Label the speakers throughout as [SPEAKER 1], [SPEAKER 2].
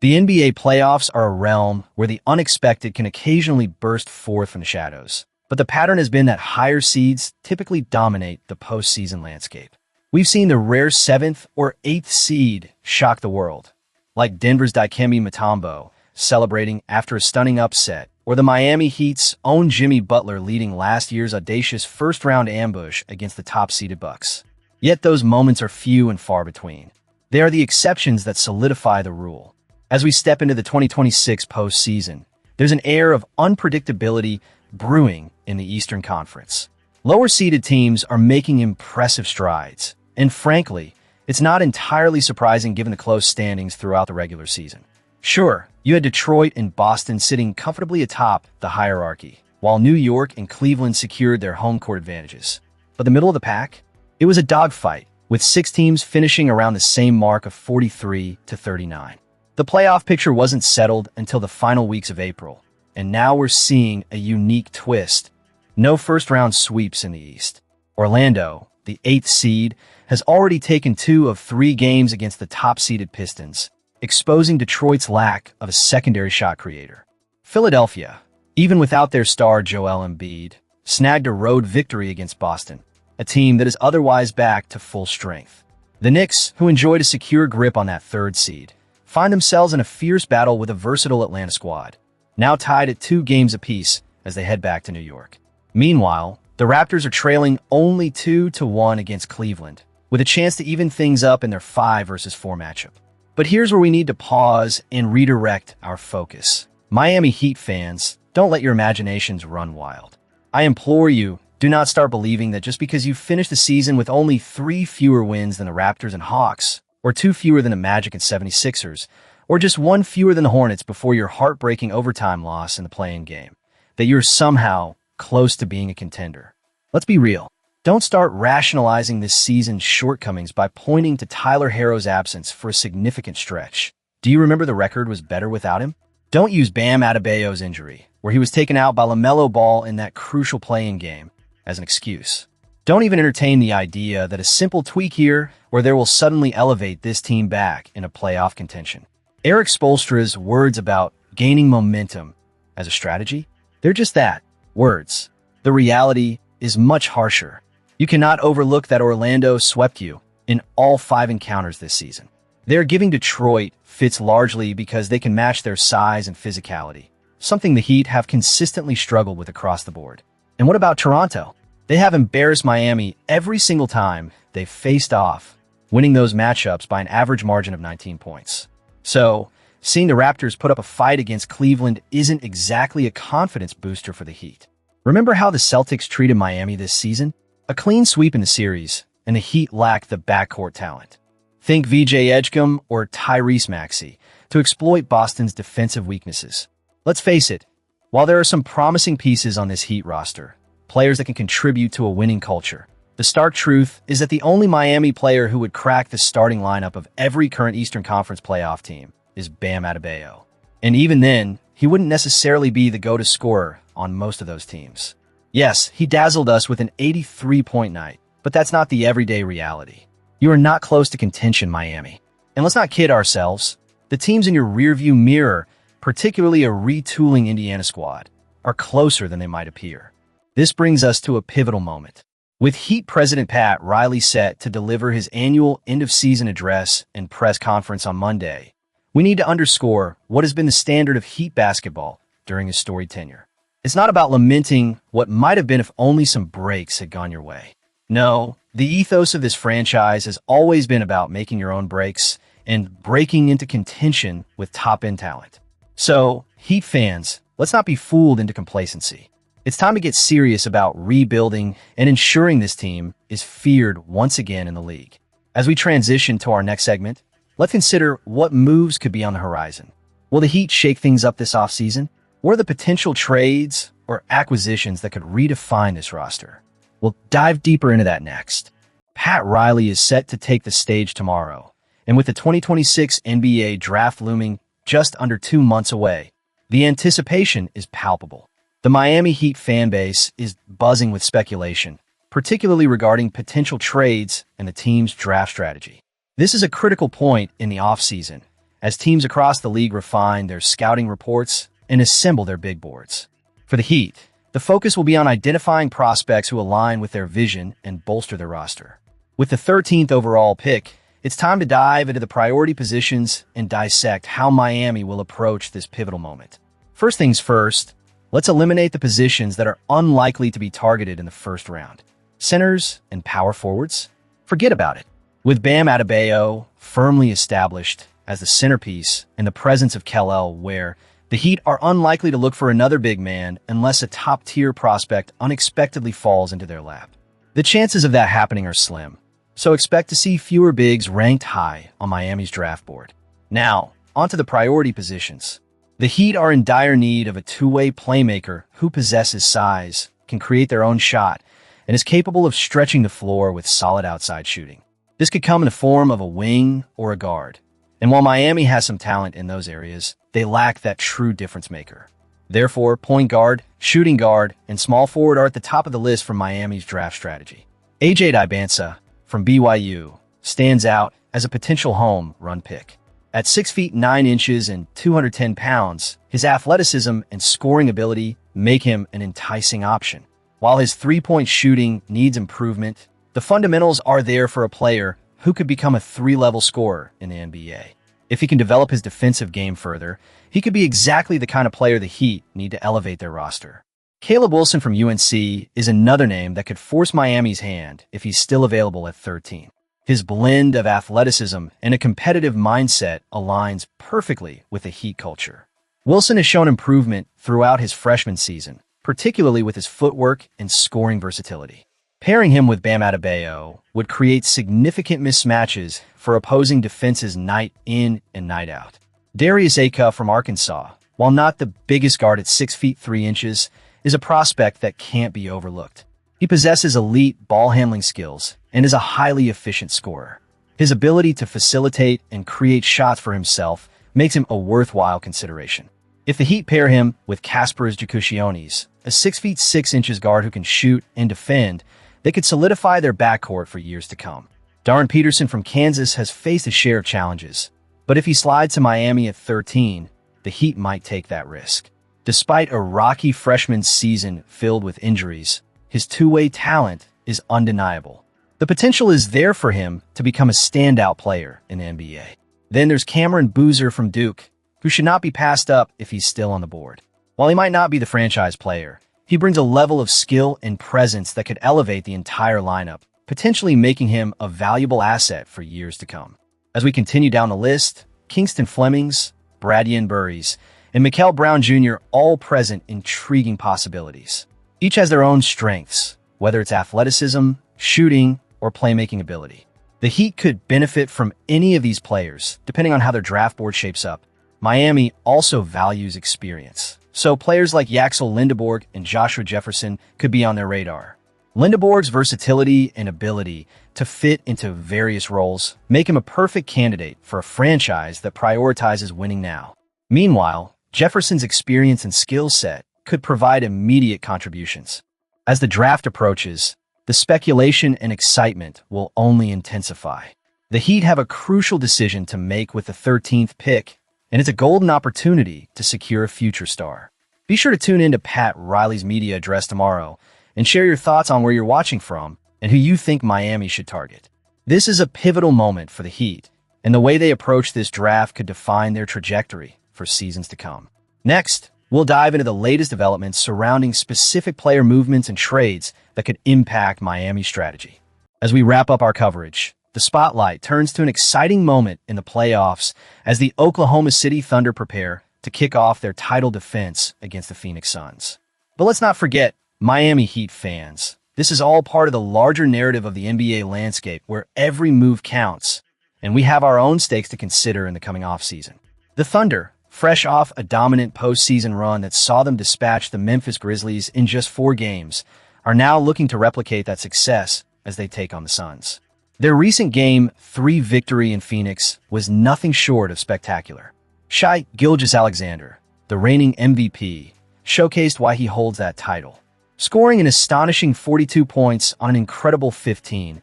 [SPEAKER 1] The NBA playoffs are a realm where the unexpected can occasionally burst forth from the shadows, but the pattern has been that higher seeds typically dominate the postseason landscape. We've seen the rare 7th or 8th seed shock the world, like Denver's Dikembe Mutombo celebrating after a stunning upset, or the Miami Heat's own Jimmy Butler leading last year's audacious first-round ambush against the top-seeded Bucks. Yet those moments are few and far between. They are the exceptions that solidify the rule. As we step into the 2026 postseason, there's an air of unpredictability brewing in the Eastern Conference. Lower-seeded teams are making impressive strides, and frankly, it's not entirely surprising given the close standings throughout the regular season. Sure, you had Detroit and Boston sitting comfortably atop the hierarchy, while New York and Cleveland secured their home court advantages. But the middle of the pack? It was a dogfight, with 6 teams finishing around the same mark of 43-39. The playoff picture wasn't settled until the final weeks of April, and now we're seeing a unique twist. No first-round sweeps in the East. Orlando, the 8th seed, has already taken 2 of 3 games against the top-seeded Pistons, exposing Detroit's lack of a secondary shot creator. Philadelphia, even without their star Joel Embiid, snagged a road victory against Boston, a team that is otherwise back to full strength. The Knicks, who enjoyed a secure grip on that 3rd seed, find themselves in a fierce battle with a versatile Atlanta squad, now tied at 2 games apiece as they head back to New York. Meanwhile, the Raptors are trailing only 2-1 against Cleveland, with a chance to even things up in their 5 versus 4 matchup. But here's where we need to pause and redirect our focus. Miami Heat fans, don't let your imaginations run wild. I implore you, do not start believing that just because you finished the season with only 3 fewer wins than the Raptors and Hawks, or 2 fewer than the Magic and 76ers, or just 1 fewer than the Hornets before your heartbreaking overtime loss in the play-in game, that you're somehow close to being a contender. Let's be real. Don't start rationalizing this season's shortcomings by pointing to Tyler Herro's absence for a significant stretch. Do you remember the record was better without him? Don't use Bam Adebayo's injury, where he was taken out by LaMelo Ball in that crucial play-in game, as an excuse. Don't even entertain the idea that a simple tweak here or there will suddenly elevate this team back in a playoff contention. Eric Spoelstra's words about gaining momentum as a strategy, they're just that, words. The reality is much harsher. You cannot overlook that Orlando swept you in all 5 encounters this season. They're giving Detroit fits largely because they can match their size and physicality, something the Heat have consistently struggled with across the board. And what about Toronto? They have embarrassed Miami every single time they've faced off, winning those matchups by an average margin of 19 points. So, seeing the Raptors put up a fight against Cleveland isn't exactly a confidence booster for the Heat. Remember how the Celtics treated Miami this season? A clean sweep in the series, and the Heat lacked the backcourt talent. Think VJ Edgecombe or Tyrese Maxey to exploit Boston's defensive weaknesses. Let's face it, while there are some promising pieces on this Heat roster, players that can contribute to a winning culture, the stark truth is that the only Miami player who would crack the starting lineup of every current Eastern Conference playoff team is Bam Adebayo. And even then, he wouldn't necessarily be the go-to scorer on most of those teams. Yes, he dazzled us with an 83-point night, but that's not the everyday reality. You are not close to contention, Miami. And let's not kid ourselves. The teams in your rearview mirror, particularly a retooling Indiana squad, are closer than they might appear. This brings us to a pivotal moment. With Heat President Pat Riley set to deliver his annual end-of-season address and press conference on Monday, we need to underscore what has been the standard of Heat basketball during his storied tenure. It's not about lamenting what might have been if only some breaks had gone your way. No, the ethos of this franchise has always been about making your own breaks and breaking into contention with top-end talent. So, Heat fans, let's not be fooled into complacency. It's time to get serious about rebuilding and ensuring this team is feared once again in the league. As we transition to our next segment, let's consider what moves could be on the horizon. Will the Heat shake things up this offseason? What are the potential trades or acquisitions that could redefine this roster? We'll dive deeper into that next. Pat Riley is set to take the stage tomorrow, and with the 2026 NBA draft looming just under 2 months away, the anticipation is palpable. The Miami Heat fan base is buzzing with speculation, particularly regarding potential trades and the team's draft strategy. This is a critical point in the offseason, as teams across the league refine their scouting reports and assemble their big boards. For the Heat, the focus will be on identifying prospects who align with their vision and bolster their roster. With the 13th overall pick, it's time to dive into the priority positions and dissect how Miami will approach this pivotal moment. First things first, let's eliminate the positions that are unlikely to be targeted in the first round. Centers and power forwards? Forget about it. With Bam Adebayo firmly established as the centerpiece and the presence of Kel'el Ware, the Heat are unlikely to look for another big man unless a top-tier prospect unexpectedly falls into their lap. The chances of that happening are slim, so expect to see fewer bigs ranked high on Miami's draft board. Now, onto the priority positions. The Heat are in dire need of a two-way playmaker who possesses size, can create their own shot, and is capable of stretching the floor with solid outside shooting. This could come in the form of a wing or a guard. And while Miami has some talent in those areas, they lack that true difference maker. Therefore, point guard, shooting guard, and small forward are at the top of the list for Miami's draft strategy. Dybantsa from BYU stands out as a potential home run pick. At 6 feet 9 inches and 210 pounds, his athleticism and scoring ability make him an enticing option. While his three-point shooting needs improvement, the fundamentals are there for a player who could become a 3-level scorer in the NBA. If he can develop his defensive game further, he could be exactly the kind of player the Heat need to elevate their roster. Caleb Wilson from UNC is another name that could force Miami's hand if he's still available at 13. His blend of athleticism and a competitive mindset aligns perfectly with the Heat culture. Wilson has shown improvement throughout his freshman season, particularly with his footwork and scoring versatility. Pairing him with Bam Adebayo would create significant mismatches for opposing defenses night in and night out. Darius Acuff from Arkansas, while not the biggest guard at 6 feet 3 inches, is a prospect that can't be overlooked. He possesses elite ball handling skills and is a highly efficient scorer. His ability to facilitate and create shots for himself makes him a worthwhile consideration. If the Heat pair him with Kasparas Jakušionis, a 6 feet 6 inches guard who can shoot and defend, they could solidify their backcourt for years to come. Darren Peterson from Kansas has faced a share of challenges, but if he slides to Miami at 13, the Heat might take that risk. Despite a rocky freshman season filled with injuries, his two-way talent is undeniable. The potential is there for him to become a standout player in the NBA. Then there's Cameron Boozer from Duke, who should not be passed up if he's still on the board. While he might not be the franchise player, he brings a level of skill and presence that could elevate the entire lineup, potentially making him a valuable asset for years to come. As we continue down the list, Kingston Flemings, Bradian Burries, and Mikel Brown Jr. all present intriguing possibilities. Each has their own strengths, whether it's athleticism, shooting, or playmaking ability. The Heat could benefit from any of these players, depending on how their draft board shapes up. Miami also values experience, so players like Yaxel Lindeborg and Joshua Jefferson could be on their radar. Lindeborg's versatility and ability to fit into various roles make him a perfect candidate for a franchise that prioritizes winning now. Meanwhile, Jefferson's experience and skill set could provide immediate contributions. As the draft approaches, the speculation and excitement will only intensify. The Heat have a crucial decision to make with the 13th pick, and it's a golden opportunity to secure a future star. Be sure to tune in to Pat Riley's media address tomorrow and share your thoughts on where you're watching from and who you think Miami should target. This is a pivotal moment for the Heat, and the way they approach this draft could define their trajectory for seasons to come. Next, we'll dive into the latest developments surrounding specific player movements and trades that could impact Miami's strategy. As we wrap up our coverage, the spotlight turns to an exciting moment in the playoffs as the Oklahoma City Thunder prepare to kick off their title defense against the Phoenix Suns. But let's not forget Miami Heat fans. This is all part of the larger narrative of the NBA landscape where every move counts, and we have our own stakes to consider in the coming offseason. The Thunder, fresh off a dominant postseason run that saw them dispatch the Memphis Grizzlies in just 4 games, are now looking to replicate that success as they take on the Suns. Their recent Game 3 victory in Phoenix was nothing short of spectacular. Shai Gilgeous-Alexander, the reigning MVP, showcased why he holds that title, scoring an astonishing 42 points on an incredible 15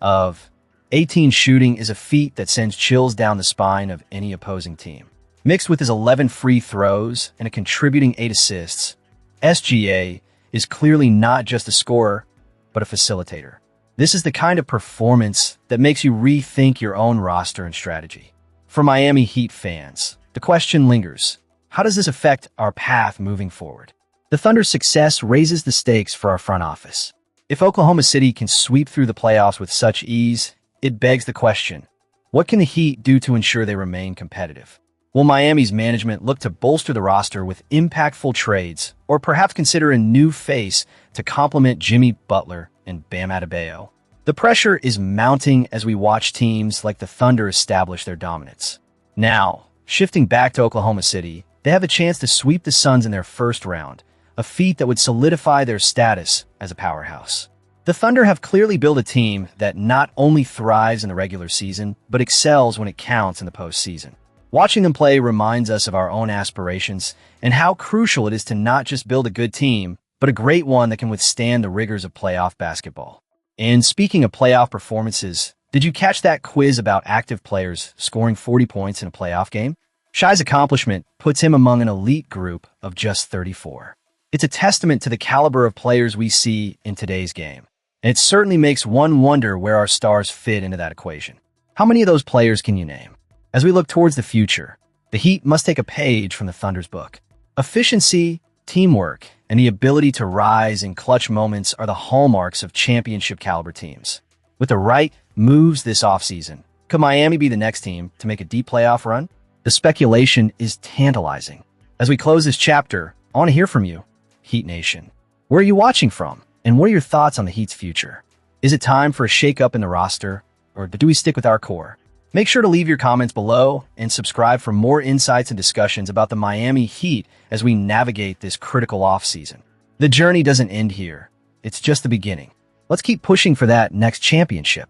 [SPEAKER 1] of 18 shooting is a feat that sends chills down the spine of any opposing team. Mixed with his 11 free throws and a contributing 8 assists, SGA is clearly not just a scorer, but a facilitator. This is the kind of performance that makes you rethink your own roster and strategy. For Miami Heat fans, the question lingers: how does this affect our path moving forward? The Thunder's success raises the stakes for our front office. If Oklahoma City can sweep through the playoffs with such ease, it begs the question: what can the Heat do to ensure they remain competitive? Will Miami's management look to bolster the roster with impactful trades, or perhaps consider a new face to complement Jimmy Butler and Bam Adebayo? The pressure is mounting as we watch teams like the Thunder establish their dominance. Now, shifting back to Oklahoma City, they have a chance to sweep the Suns in their first round, a feat that would solidify their status as a powerhouse. The Thunder have clearly built a team that not only thrives in the regular season, but excels when it counts in the postseason. Watching them play reminds us of our own aspirations and how crucial it is to not just build a good team, but a great one that can withstand the rigors of playoff basketball. And speaking of playoff performances, did you catch that quiz about active players scoring 40 points in a playoff game? Shai's accomplishment puts him among an elite group of just 34. It's a testament to the caliber of players we see in today's game, and it certainly makes one wonder where our stars fit into that equation. How many of those players can you name? As we look towards the future, the Heat must take a page from the Thunder's book. Efficiency, teamwork, and the ability to rise in clutch moments are the hallmarks of championship-caliber teams. With the right moves this offseason, could Miami be the next team to make a deep playoff run? The speculation is tantalizing. As we close this chapter, I want to hear from you, Heat Nation. Where are you watching from, and what are your thoughts on the Heat's future? Is it time for a shake-up in the roster, or do we stick with our core? Make sure to leave your comments below and subscribe for more insights and discussions about the Miami Heat as we navigate this critical offseason. The journey doesn't end here. It's just the beginning. Let's keep pushing for that next championship.